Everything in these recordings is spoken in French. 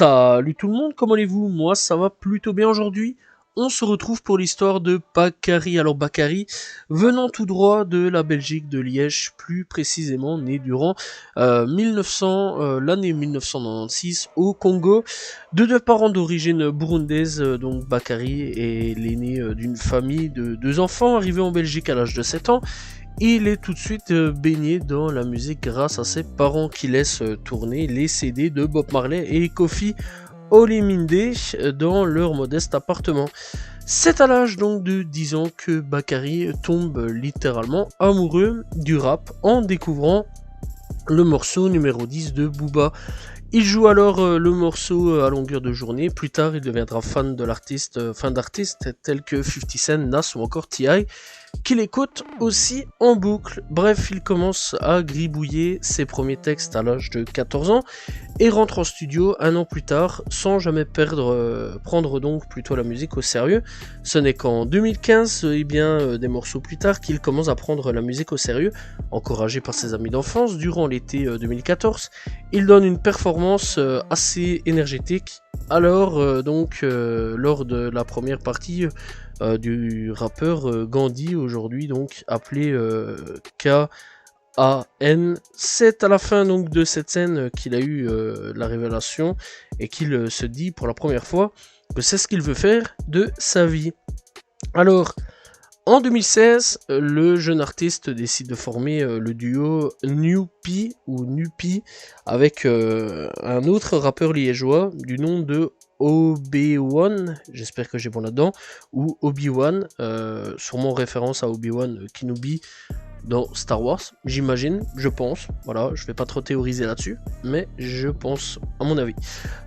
Salut tout le monde, comment allez-vous? Moi ça va plutôt bien aujourd'hui. On se retrouve pour l'histoire de Bakary. Alors Bakary, venant tout droit de la Belgique, de Liège, plus précisément né durant l'année 1996 au Congo, de deux parents d'origine burundaise. Donc Bakary est l'aîné d'une famille de deux enfants arrivés en Belgique à l'âge de 7 ans. Il est tout de suite baigné dans la musique grâce à ses parents qui laissent tourner les CD de Bob Marley et Kofi Olomide dans leur modeste appartement. C'est à l'âge donc de 10 ans que Bakary tombe littéralement amoureux du rap en découvrant le morceau numéro 10 de Booba. Il joue alors le morceau à longueur de journée. Plus tard, il deviendra fan de l'artiste, d'artistes tels que 50 Cent, Nas ou encore T.I., qu'il écoute aussi en boucle. Bref, il commence à gribouiller ses premiers textes à l'âge de 14 ans et rentre en studio un an plus tard sans jamais prendre donc plutôt la musique au sérieux. Ce n'est qu'en 2015, des morceaux plus tard, qu'il commence à prendre la musique au sérieux, encouragé par ses amis d'enfance. Durant l'été 2014, il donne une performance assez énergétique. Alors, lors de la première partie du rappeur Gandhi, aujourd'hui donc appelé K.A.N. C'est à la fin donc de cette scène qu'il a eu la révélation et qu'il se dit pour la première fois que c'est ce qu'il veut faire de sa vie. Alors, en 2016, le jeune artiste décide de former le duo Nupi avec un autre rappeur liégeois du nom de Obi-Wan, j'espère que j'ai bon là-dedans, ou Obi-Wan, sûrement référence à Obi-Wan Kenobi dans Star Wars, j'imagine, je pense, voilà, je vais pas trop théoriser là-dessus, mais je pense à mon avis.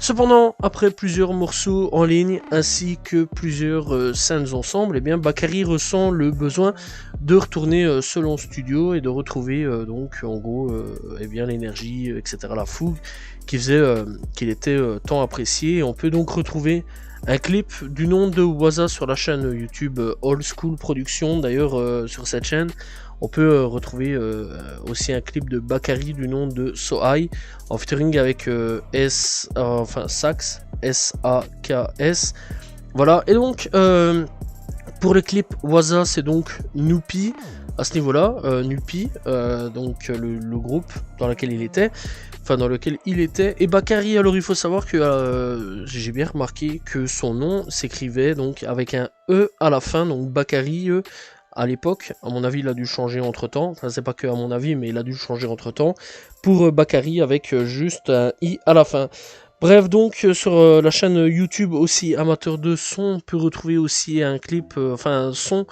Cependant, après plusieurs morceaux en ligne, ainsi que plusieurs scènes ensemble, Bakary ressent le besoin de retourner seul en studio et de retrouver l'énergie, etc., la fougue, qui faisait qu'il était tant apprécié. Et on peut donc retrouver un clip du nom de Waza sur la chaîne YouTube Old School Production. D'ailleurs, sur cette chaîne, on peut retrouver aussi un clip de Bakary du nom de So High, en featuring avec Sax, S-A-K-S. Voilà, et donc, pour le clip Waza, c'est donc Nupi, à ce niveau-là, Nupi, le groupe dans lequel il était. Et Bakary, alors il faut savoir que j'ai bien remarqué que son nom s'écrivait donc avec un E à la fin, donc Bakary, à l'époque, à mon avis il a dû changer entre temps, enfin c'est pas que à mon avis mais il a dû changer entre temps, pour Bakary avec juste un I à la fin. Bref, donc sur la chaîne YouTube aussi amateur de son, on peut retrouver aussi un clip, un son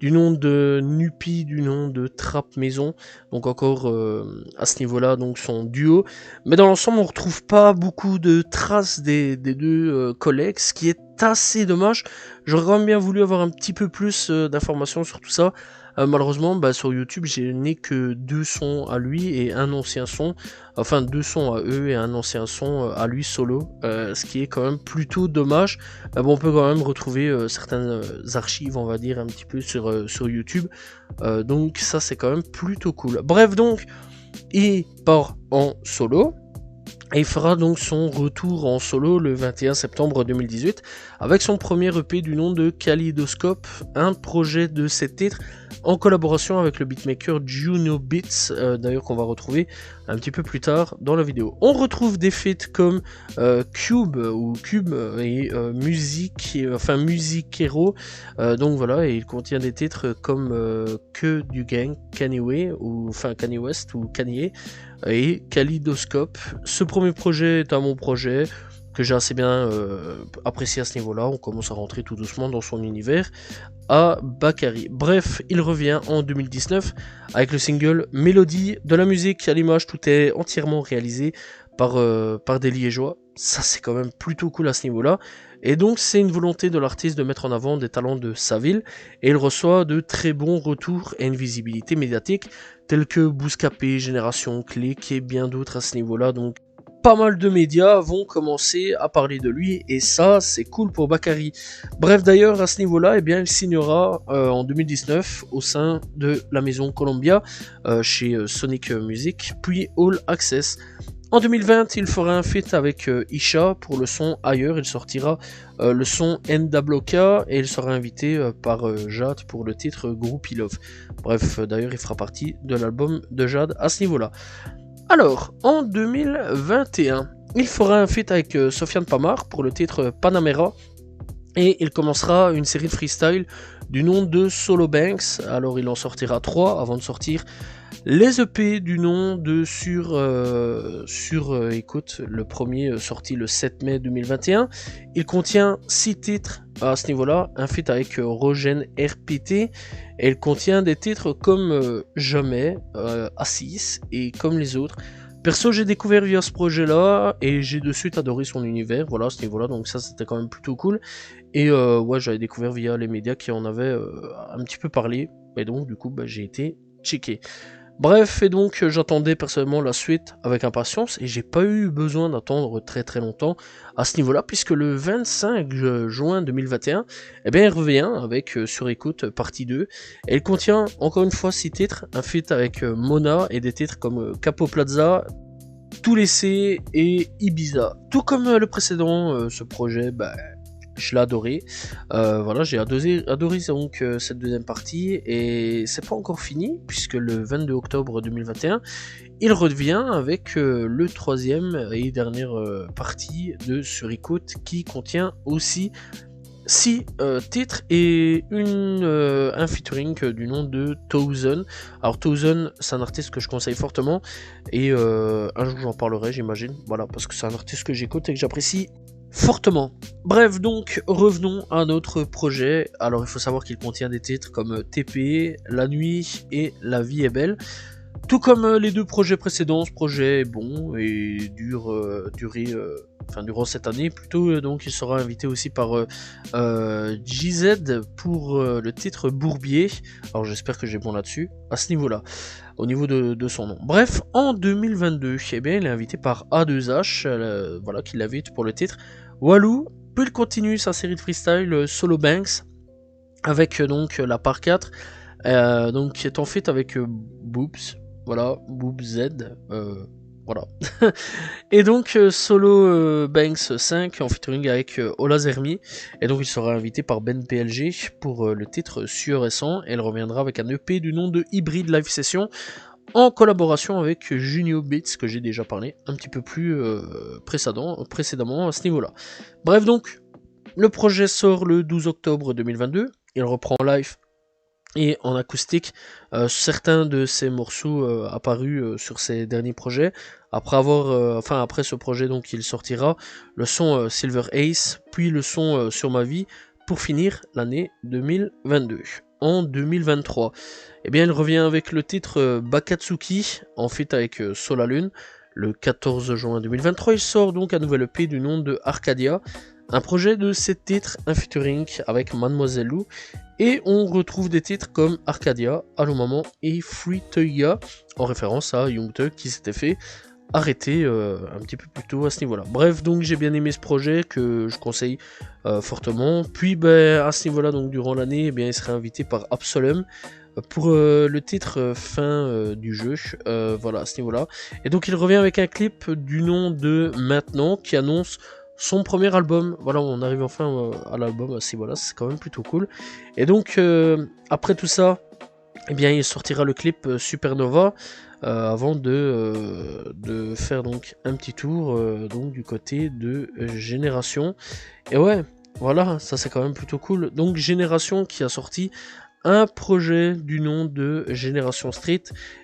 du nom de Nupi, du nom de Trap Maison, donc encore à ce niveau-là, donc son duo. Mais dans l'ensemble, on retrouve pas beaucoup de traces des deux collègues, ce qui est assez dommage. J'aurais quand même bien voulu avoir un petit peu plus d'informations sur tout ça. Malheureusement, sur YouTube, je n'ai que deux sons à lui et un ancien son, enfin deux sons à eux et un ancien son à lui solo, ce qui est quand même plutôt dommage. On peut quand même retrouver certaines archives, on va dire, un petit peu sur YouTube, donc ça c'est quand même plutôt cool. Bref, donc, il part en solo. Et il fera donc son retour en solo le 21 septembre 2018 avec son premier EP du nom de Kaleidoscope, un projet de 7 titres en collaboration avec le beatmaker Juno Beats, d'ailleurs qu'on va retrouver un petit peu plus tard dans la vidéo. On retrouve des feats comme Cube et Music Hero, donc voilà, et il contient des titres comme Que du Gang, Kanye West ou Kanye, et Kaleidoscope. Ce premier projet est un bon projet que j'ai assez bien apprécié à ce niveau-là. On commence à rentrer tout doucement dans son univers à Bakary. Bref, il revient en 2019 avec le single Mélodie. De la musique à l'image, tout est entièrement réalisé par des Liégeois. Ça, c'est quand même plutôt cool à ce niveau-là. Et donc, c'est une volonté de l'artiste de mettre en avant des talents de sa ville. Et il reçoit de très bons retours et une visibilité médiatique, tels que Bouscapé, Génération, Click et bien d'autres à ce niveau-là. Donc, pas mal de médias vont commencer à parler de lui, et ça, c'est cool pour Bakary. Bref, d'ailleurs, à ce niveau-là, il signera en 2019 au sein de la maison Columbia, chez Sonic Music, puis All Access. En 2020, il fera un feat avec Isha pour le son Ailleurs. Il sortira le son NWK et il sera invité par Jade pour le titre Groupie Love. Bref, d'ailleurs, il fera partie de l'album de Jade à ce niveau-là. Alors, en 2021, il fera un feat avec Sofiane Pamar pour le titre Panamera. Et il commencera une série de freestyle du nom de Solo Banks. Alors il en sortira 3 avant de sortir les EP du nom de écoute, le premier sorti le 7 mai 2021. Il contient 6 titres à ce niveau-là, un feat avec Rogen RPT. Et il contient des titres comme Jamais, A6 et Comme les autres. Perso, j'ai découvert via ce projet-là et j'ai de suite adoré son univers, voilà, à ce niveau-là, donc ça c'était quand même plutôt cool. Et ouais, j'avais découvert via les médias qui en avaient un petit peu parlé, et donc du coup, bah, j'ai été checké. Bref, et donc j'attendais personnellement la suite avec impatience et j'ai pas eu besoin d'attendre très très longtemps à ce niveau-là, puisque le 25 juin 2021, eh bien, il revient avec Sur Écoute partie 2 et il contient encore une fois 6 titres, un feat avec Mona et des titres comme Capo Plaza, Tout laissé et Ibiza. Tout comme le précédent, ce projet, bah, je l'ai adoré. Voilà, j'ai adoré donc cette deuxième partie et c'est pas encore fini puisque le 22 octobre 2021, il revient avec le troisième et dernière partie de Sur Écoute qui contient aussi 6 titres et un featuring du nom de Thousand. Alors Thousand, c'est un artiste que je conseille fortement et un jour j'en parlerai, j'imagine, voilà, parce que c'est un artiste que j'écoute et que j'apprécie fortement. Bref, donc revenons à notre projet. Alors il faut savoir qu'il contient des titres comme TP, La Nuit et La Vie est belle. Tout comme les deux projets précédents, ce projet est bon et durant cette année plutôt. Donc il sera invité aussi par GZ pour le titre Bourbier. Alors j'espère que j'ai bon là-dessus, à ce niveau-là, au niveau de son nom. Bref, en 2022, eh bien, il est invité par A2H, voilà, qui l'invite pour le titre Walou. Puis il continue sa série de freestyle Solo Banks avec donc la part 4, donc qui est en fait avec Boobs. Voilà, Boob Z, voilà. Et donc Solo Banks 5 en featuring avec Ola Zermi. Et donc il sera invité par Ben PLG pour le titre Sueur et Sang. Et elle reviendra avec un EP du nom de Hybrid Live Session en collaboration avec Junio Beats, que j'ai déjà parlé un petit peu plus précédemment à ce niveau-là. Bref, donc le projet sort le 12 octobre 2022. Il reprend en live et en acoustique certains de ces morceaux apparus sur ces derniers projets. Après ce projet, donc il sortira le son Silver Ace, puis le son Sur ma vie, pour finir l'année 2022. En 2023, eh bien, il revient avec le titre Bakatsuki en feat avec Solalune. Le 14 juin 2023, il sort donc un nouvel EP du nom de Arcadia, un projet de 7 titres, un featuring avec Mademoiselle Lou, et on retrouve des titres comme Arcadia, Allo Maman et Free Teuya, en référence à Young Thug qui s'était fait arrêter un petit peu plus tôt à ce niveau-là. Bref, donc j'ai bien aimé ce projet que je conseille fortement. Puis à ce niveau-là, donc durant l'année, eh bien, il sera invité par Absolum pour le titre fin du jeu, voilà, à ce niveau-là. Et donc il revient avec un clip du nom de Maintenant qui annonce son premier album. Voilà, on arrive enfin à l'album, c'est voilà, c'est quand même plutôt cool. Et donc après tout ça, eh bien, il sortira le clip Supernova avant de faire donc un petit tour donc du côté de Génération. Et ouais, voilà, ça c'est quand même plutôt cool. Donc Génération qui a sorti un projet du nom de Génération Street,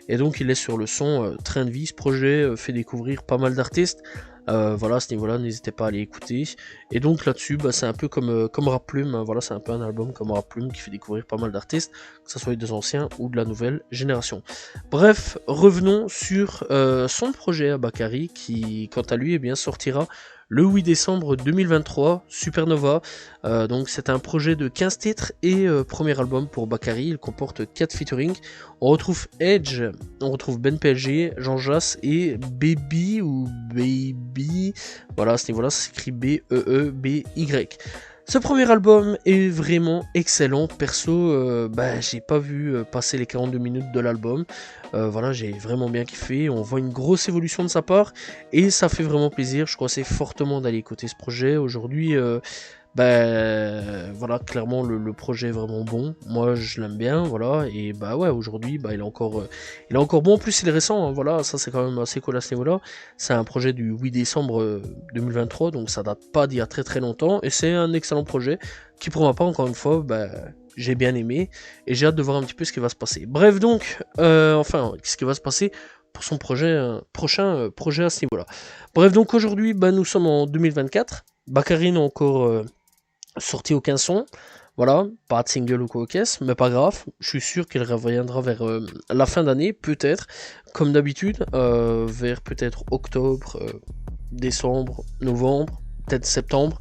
et donc il est sur le son Train de vie. Ce projet fait découvrir pas mal d'artistes. Voilà, à ce niveau-là, n'hésitez pas à aller écouter. Et donc là-dessus, c'est un peu comme Rap Plume, hein, voilà, c'est un peu un album comme Rap Plume qui fait découvrir pas mal d'artistes, que ce soit des anciens ou de la nouvelle génération. Bref, revenons sur son projet à Bakary, qui, quant à lui, eh bien, sortira le 8 décembre 2023, Supernova. Donc c'est un projet de 15 titres et premier album pour Bakary. Il comporte 4 featuring. On retrouve Edge, on retrouve Ben PLG, Jean Jass et Baby ou Baby. Voilà, à ce niveau-là, ça s'écrit B-E-E-B-Y. Ce premier album est vraiment excellent. Perso, j'ai pas vu passer les 42 minutes de l'album. Voilà, j'ai vraiment bien kiffé. On voit une grosse évolution de sa part et ça fait vraiment plaisir. Je conseille fortement d'aller écouter ce projet. Aujourd'hui, voilà, clairement le projet est vraiment bon. Moi, je l'aime bien, voilà. Et bah ouais, aujourd'hui, il est encore bon. En plus, il est récent, hein, voilà. Ça, c'est quand même assez cool à ce niveau-là. C'est un projet du 8 décembre 2023, donc ça date pas d'il y a très très longtemps. Et c'est un excellent projet qui, pour ma part, encore une fois, j'ai bien aimé et j'ai hâte de voir un petit peu ce qui va se passer. Bref, donc, ce qui va se passer pour son prochain projet à ce niveau-là. Bref, donc aujourd'hui, nous sommes en 2024. Bakary n'a encore sorti aucun son, voilà, pas de single ou quoi caisse, mais pas grave, je suis sûr qu'il reviendra vers la fin d'année, peut-être, comme d'habitude, vers peut-être octobre, décembre, novembre, peut-être septembre,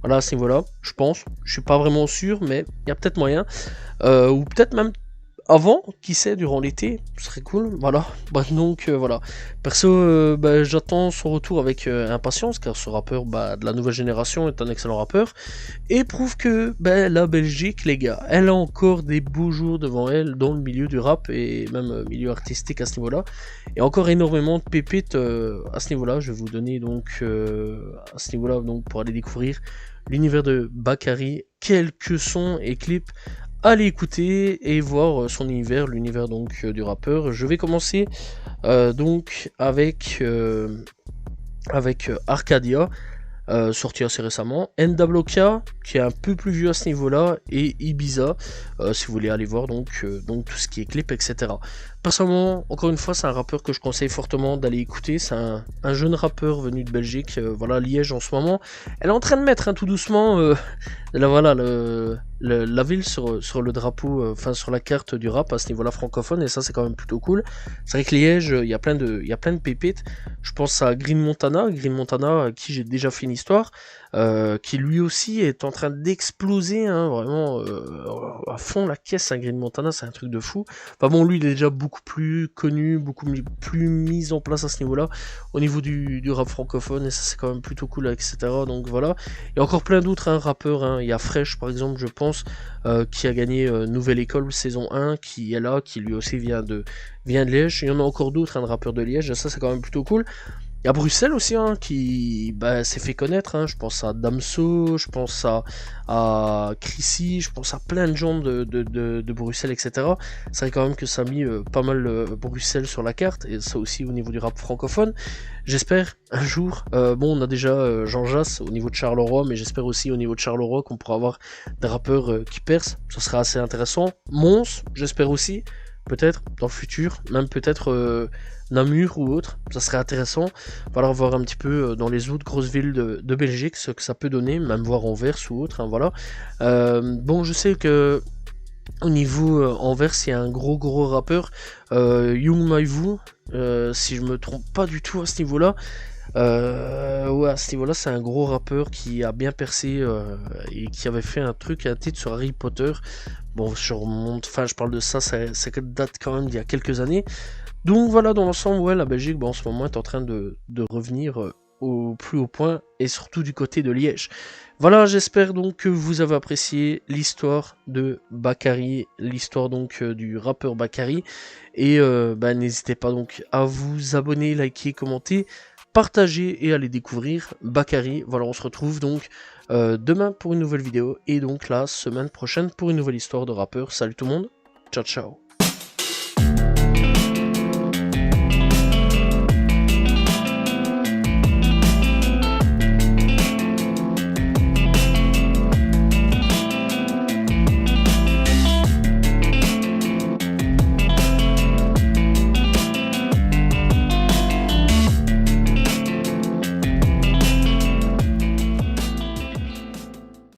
voilà, à ce niveau-là, je pense, je suis pas vraiment sûr, mais il y a peut-être moyen, ou peut-être même avant, qui sait, durant l'été, ce serait cool, voilà. Donc voilà. Perso, j'attends son retour avec impatience, car ce rappeur de la nouvelle génération est un excellent rappeur, et prouve que la Belgique, les gars, elle a encore des beaux jours devant elle dans le milieu du rap, et même milieu artistique à ce niveau-là, et encore énormément de pépites à ce niveau-là. Je vais vous donner donc, à ce niveau-là, donc pour aller découvrir l'univers de Bakary, quelques sons et clips. Allez écouter et voir son univers, l'univers donc du rappeur. Je vais commencer donc avec Arcadia, sorti assez récemment, NWK, qui est un peu plus vieux à ce niveau-là, et Ibiza, si vous voulez aller voir donc tout ce qui est clip, etc. Personnellement, encore une fois, c'est un rappeur que je conseille fortement d'aller écouter. C'est un jeune rappeur venu de Belgique, voilà, Liège en ce moment. Elle est en train de mettre tout doucement la ville sur le drapeau, sur la carte du rap à ce niveau-là francophone, et ça c'est quand même plutôt cool. C'est vrai que Liège, il y a plein de pépites. Je pense à Green Montana, à qui j'ai déjà fait une histoire, qui lui aussi est en train d'exploser, hein, vraiment à fond la caisse. Green Montana, c'est un truc de fou. Enfin bon, lui il est déjà beaucoup plus connu, beaucoup plus mis en place à ce niveau-là, au niveau du rap francophone, et ça c'est quand même plutôt cool, etc. Donc voilà. Il y a encore plein d'autres rappeurs, hein. Il y a Fresh par exemple, je pense, qui a gagné Nouvelle École saison 1, qui est là, qui lui aussi vient de Liège. Il y en a encore d'autres, de rappeurs de Liège, ça c'est quand même plutôt cool. Il y a Bruxelles aussi, qui s'est fait connaître, hein. Je pense à Damso, je pense à Chrissy, je pense à plein de gens de Bruxelles, etc. C'est vrai quand même que ça a mis pas mal Bruxelles sur la carte, et ça aussi au niveau du rap francophone. J'espère un jour, on a déjà Jean Jass au niveau de Charleroi, mais j'espère aussi au niveau de Charleroi qu'on pourra avoir des rappeurs qui percent, ça sera assez intéressant. Mons, j'espère aussi, peut-être dans le futur, même peut-être Namur ou autre, ça serait intéressant. Voilà, voir un petit peu dans les autres grosses villes de Belgique ce que ça peut donner, même voir Anvers ou autre, hein, voilà. Je sais que au niveau Anvers, il y a un gros rappeur, Young Maivu, si je me trompe pas du tout à ce niveau-là. Ouais, à ce niveau-là, c'est un gros rappeur qui a bien percé et qui avait fait un titre sur Harry Potter. Bon, je parle de ça date quand même d'il y a quelques années. Donc voilà, dans l'ensemble, ouais, la Belgique, en ce moment, est en train de revenir au plus haut point, et surtout du côté de Liège. Voilà, j'espère donc que vous avez apprécié l'histoire de Bakary, l'histoire donc du rappeur Bakary, et n'hésitez pas donc à vous abonner, liker, commenter, partager et aller découvrir Bakary. Voilà, on se retrouve donc demain pour une nouvelle vidéo, et donc la semaine prochaine pour une nouvelle histoire de rappeur. Salut tout le monde, ciao ciao.